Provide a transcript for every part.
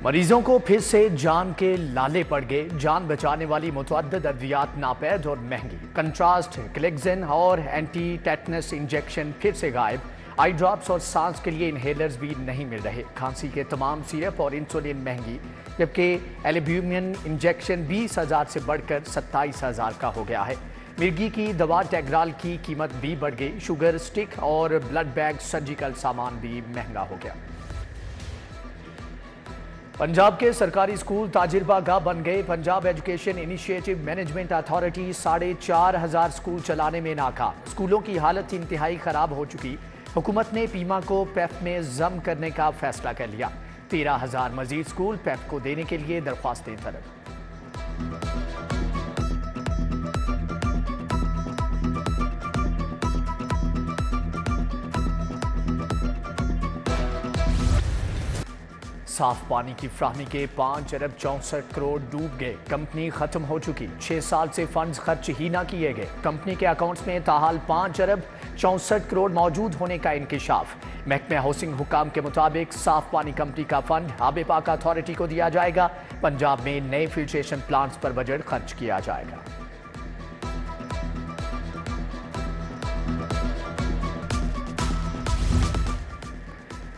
مریضوں کو پھر سے جان کے لالے پڑ گئے۔ جان بچانے والی متعدد ادویات ناپید اور مہنگی۔ کنٹراسٹ، کلیکزن اور اینٹی ٹیٹنس انجیکشن پھر سے غائب۔ آئی ڈراپس اور سانس کے لیے انہیلرز بھی نہیں مل رہے۔ کھانسی کے تمام سیرپ اور انسولین مہنگی، جبکہ ایلبیومن انجیکشن 20,000 سے بڑھ کر 27,000 کا ہو گیا ہے۔ مرگی کی دوا ٹیگرال کی قیمت بھی بڑھ گئی۔ شوگر سٹک اور بلڈ بیگ سرجیکل سامان بھی مہنگا ہو گیا۔ پنجاب کے سرکاری اسکول تاجربہ گاہ بن گئے۔ Punjab education initiative management authority 4,500 school چلانے میں ناکام۔ اسکولوں کی حالت انتہائی خراب ہو چکی۔ حکومت نے پیما کو پیف میں ضم کرنے کا فیصلہ کر لیا۔ 13,000 مزید اسکول پیف کو دینے کے لیے درخواستیں طلب۔ صاف پانی کی فراہمی کے 5 ارب 64 کروڑ ڈوب گئے۔ کمپنی ختم ہو چکی۔ 6 سال سے فنڈز خرچ ہی نہ کیے گئے۔ کمپنی کے اکاؤنٹس میں تاحال 5 ارب 64 کروڑ موجود ہونے کا انکشاف۔ محکمہ ہاؤسنگ حکام کے مطابق صاف پانی کمپنی کا فنڈ آب پاک اتھارٹی کو دیا جائے گا۔ پنجاب میں نئے فلٹریشن پلانٹس پر بجٹ خرچ کیا جائے گا۔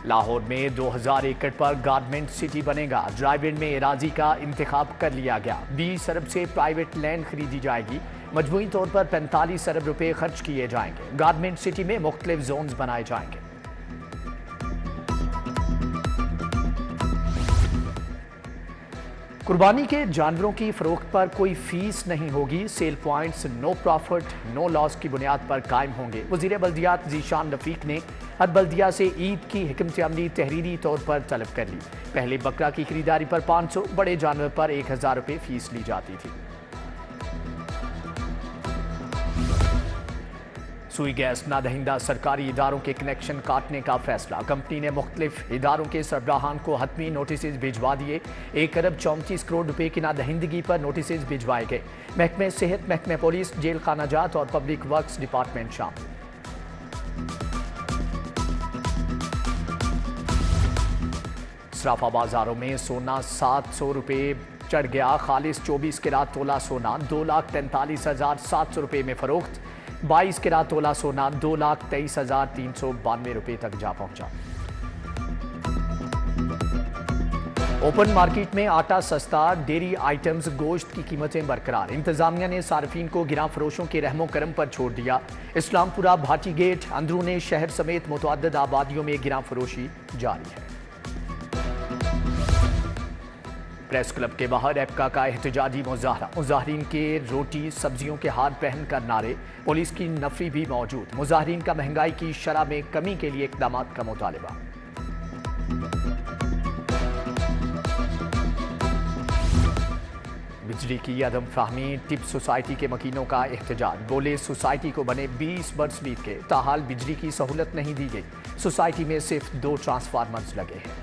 لاہور میں 2,000 ایکڑ پر گارمنٹ سٹی بنے گا۔ ڈرائیو ان میں اراضی کا انتخاب کر لیا گیا۔ 20 ارب سے پرائیویٹ لینڈ خریدی جائے گی۔ مجموعی طور پر 45 ارب روپے خرچ کیے جائیں گے۔ گارمنٹ سٹی میں مختلف زونز بنائے جائیں گے۔ قربانی کے جانوروں کی فروخت پر کوئی فیس نہیں ہوگی۔ سیل پوائنٹس نو پرافٹ نو لاس کی بنیاد پر قائم ہوں گے۔ وزیر بلدیات ذیشان رفیق نے ہر بلدیہ سے عید کی حکمت عملی تحریری طور پر طلب کر لی۔ پہلے بکرا کی خریداری پر 500، بڑے جانور پر 1,000 روپے فیس لی جاتی تھی۔ سوئی گیس نہ دہندہ سرکاری اداروں کے کنیکشن کاٹنے کا فیصلہ۔ کمپنی نے مختلف اداروں کے سربراہان کو حتمی نوٹسز بھجوا دیے۔ 1 ارب 34 کروڑ روپے کی نہ دہندگی پر نوٹسز بھجوائے گئے۔ محکمہ صحت، محکمہ پولیس، جیل خانہ جات اور پبلک ورکس ڈپارٹمنٹ شامل۔ صرافہ بازاروں میں سونا 700 روپے چڑھ گیا۔ خالص 24 کیرات تولہ سونا 2,43,700 روپے میں فروخت۔ 22 کیرات تولہ سونا 2,23,392 روپے تک جا پہنچا۔ اوپن مارکیٹ میں آٹا سستا، ڈیری آئٹمز گوشت کی قیمتیں برقرار۔ انتظامیہ نے صارفین کو گراں فروشوں کے رحم و کرم پر چھوڑ دیا۔ اسلام پورہ، بھاٹی گیٹ، اندرون شہر سمیت متعدد آبادیوں میں گراں فروشی جاری ہے۔ پریس کلب کے باہر ایپکا کا احتجاجی مظاہرہ۔ مظاہرین کے روٹی سبزیوں کے ہاتھ پہن کر نعرے۔ پولیس کی نفری بھی موجود۔ مظاہرین کا مہنگائی کی شرح میں کمی کے لیے اقدامات کا مطالبہ۔ بجلی کی عدم فراہمی، ٹپ سوسائٹی کے مکینوں کا احتجاج۔ بولے سوسائٹی کو بنے 20 برس بیت کے، تاحال بجلی کی سہولت نہیں دی گئی۔ سوسائٹی میں صرف 2 ٹرانسفارمرز لگے ہیں۔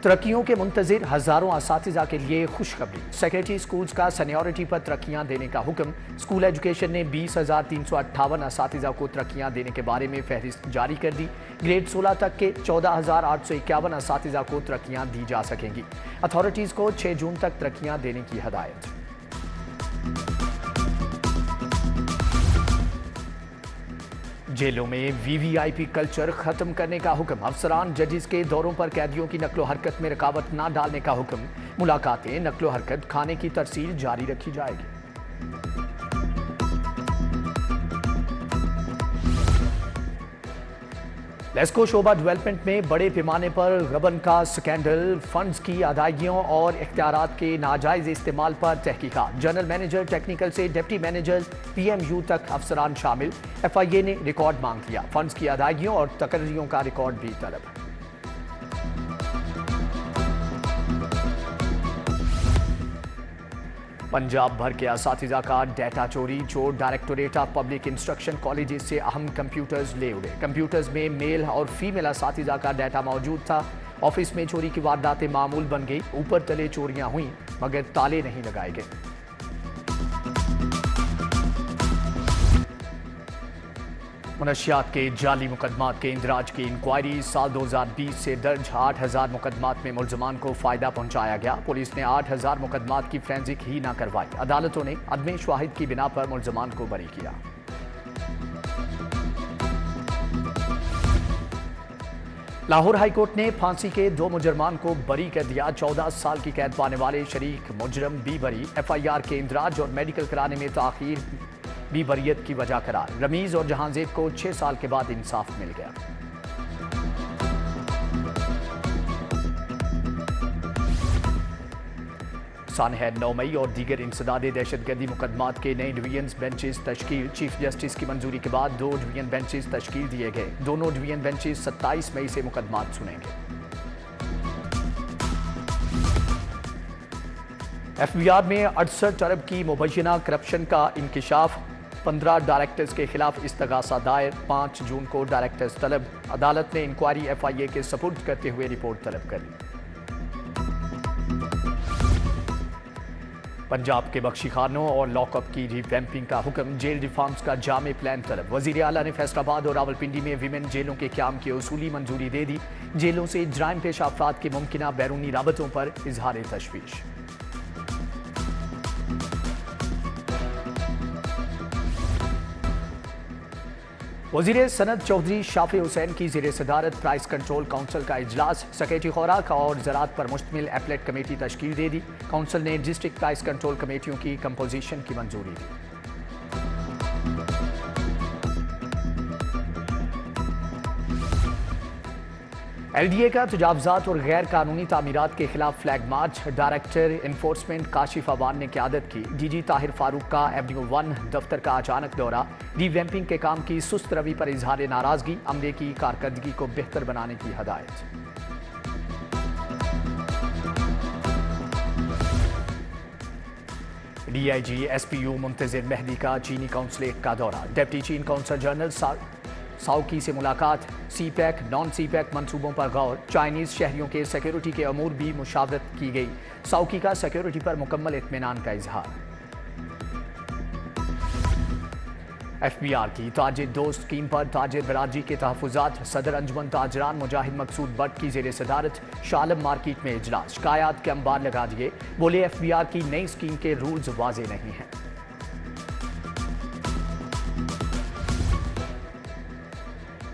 ترقیوں کے منتظر ہزاروں اساتذہ کے لیے خوشخبری۔ سیکرٹری اسکولز کا سینیورٹی پر ترقیاں دینے کا حکم۔ اسکول ایجوکیشن نے 20,358 اساتذہ کو ترقیاں دینے کے بارے میں فہرست جاری کر دی۔ گریڈ 16 تک کے 14,851 اساتذہ کو ترقیاں دی جا سکیں گی۔ اتھارٹیز کو 6 جون تک ترقیاں دینے کی ہدایت۔ جیلوں میں وی وی آئی پی کلچر ختم کرنے کا حکم۔ افسران ججز کے دوروں پر قیدیوں کی نقل و حرکت میں رکاوٹ نہ ڈالنے کا حکم۔ ملاقاتیں، نقل و حرکت، کھانے کی ترسیل جاری رکھی جائے گی۔ لیسکو شعبہ ڈیولپمنٹ میں بڑے پیمانے پر غبن کا سکینڈل۔ فنڈز کی ادائیگیوں اور اختیارات کے ناجائز استعمال پر تحقیقات۔ جنرل مینیجر ٹیکنیکل سے deputy manager P M U تک افسران شامل۔ ایف آئی اے نے ریکارڈ مانگ لیا۔ فنڈز کی ادائیگیوں اور تقرریوں کا ریکارڈ بھی طلب۔ پنجاب بھر کے اساتذہ کا ڈیٹا چوری۔ چور directorate of public instruction colleges سے اہم کمپیوٹرز لے اڑے۔ کمپیوٹرز میں میل اور فیمیل اساتذہ کا ڈیٹا موجود تھا۔ آفس میں چوری کی وارداتیں معمول بن گئی۔ اوپر تلے چوریاں ہوئیں مگر تالے نہیں لگائے گئے۔ منشیات کے جعلی مقدمات کے اندراج کی انکوائری سال 2020 سے درج 8,000 مقدمات میں ملزمان کو فائدہ پہنچایا گیا۔ پولیس نے 8,000 مقدمات کی فرینزک ہی نہ کروائی۔ عدالتوں نے عدم شواہد کی بنا پر ملزمان کو بری کیا۔ لاہور ہائی کورٹ نے پھانسی کے 2 مجرمان کو بری کر دیا۔ 14 سال کی قید پانے والے شریک مجرم بھی بری۔ FIR کے اندراج اور میڈیکل کرانے میں تاخیر بھی بریت کی وجہ قرار۔ رمیز اور جہانزیب کو 6 سال کے بعد انصاف مل گیا۔ سانحہ 9 مئی اور دیگر انسداد دہشت گردی مقدمات کے نئے ڈویژن بینچز تشکیل۔ چیف جسٹس کی منظوری کے بعد 2 ڈویژن بینچز تشکیل دیے گئے۔ دونوں ڈویژن بینچز 27 مئی سے مقدمات سنیں گے۔ FBR میں 68 ارب کی مبینہ کرپشن کا انکشاف۔ 15 ڈائریکٹرز کے خلاف استغاثہ دائر۔ 5 جون کو ڈائریکٹرز طلب۔ عدالت نے انکوائری FIA کے سپرد کرتے ہوئے رپورٹ طلب کر لی۔ پنجاب کے بخشی خانوں اور لاک اپ کی ری ویمپنگ کا حکم۔ جیل ریفارمز کا جامع پلان طلب۔ وزیر اعلیٰ نے فیصل آباد اور راولپنڈی میں ویمن جیلوں کے قیام کی اصولی منظوری دے دی۔ جیلوں سے جرائم پیشہ افراد کے ممکنہ بیرونی رابطوں پر اظہار تشویش۔ وزیر صنعت چودھری شافع حسین کی زیر صدارت پرائس کنٹرول کونسل کا اجلاس۔ سیکریٹری خوراک اور زراعت پر مشتمل ایپلیٹ کمیٹی تشکیل دے دی۔ کونسل نے ڈسٹرکٹ پرائس کنٹرول کمیٹیوں کی کمپوزیشن کی منظوری دی۔ LDA کا تجاوزات اور غیر قانونی تعمیرات کے خلاف flag march. Director enforcement Kashif Awan نے قیادت کی۔ DG طاہر فاروق کا ایونیو 1 دفتر کا اچانک دورہ۔ ری ویمپنگ کے کام کی سست روی پر اظہار ناراضگی۔ عملے کی کارکردگی کو بہتر بنانے کی ہدایت۔ DIG SPU منتظر مہدی کا چینی قونصلیٹ کا دورہ۔ ڈپٹی چین قونصل جنرل ساؤکی سے ملاقات۔ سی پیک نان سی پیک منصوبوں پر غور۔ چائنیز شہریوں کے سیکیورٹی کے امور بھی مشاورت کی گئی۔ ساؤکی کا سیکیورٹی پر مکمل اطمینان کا اظہار۔ FBR کی تاجر دوست اسکیم پر تاجر برادری کے تحفظات۔ صدر انجمن تاجران مجاہد مقصود بٹ کی زیر صدارت شالم مارکیٹ میں اجلاس۔ شکایات کے انبار لگا دیے۔ بولے FBR کی نئی اسکیم کے رولز واضح نہیں ہیں۔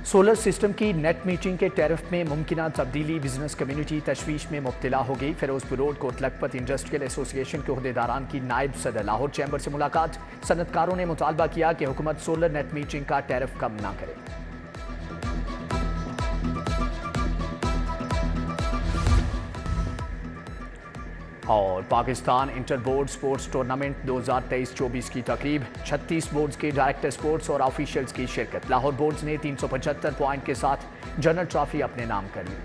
سولر سسٹم کی نیٹ میٹرنگ کے ٹیرف میں ممکنہ تبدیلی۔ بزنس کمیونٹی تشویش میں مبتلا ہو گئی۔ فیروز پور روڈ کوٹ لکھپت انڈسٹریل ایسوسی ایشن کے عہدیداران کی نائب صدر لاہور چیمبر سے ملاقات۔ صنعتکاروں نے مطالبہ کیا کہ حکومت سولر نیٹ میٹرنگ کا ٹیرف کم نہ کرے۔ اور Pakistan inter board sports tournament 2023-24 کی تقریب۔ 36 بورڈز کے ڈائریکٹر سپورٹس اور آفیشلز کی شرکت۔ لاہور بورڈز نے 375 پوائنٹ کے ساتھ جنرل ٹرافی اپنے نام کر لی۔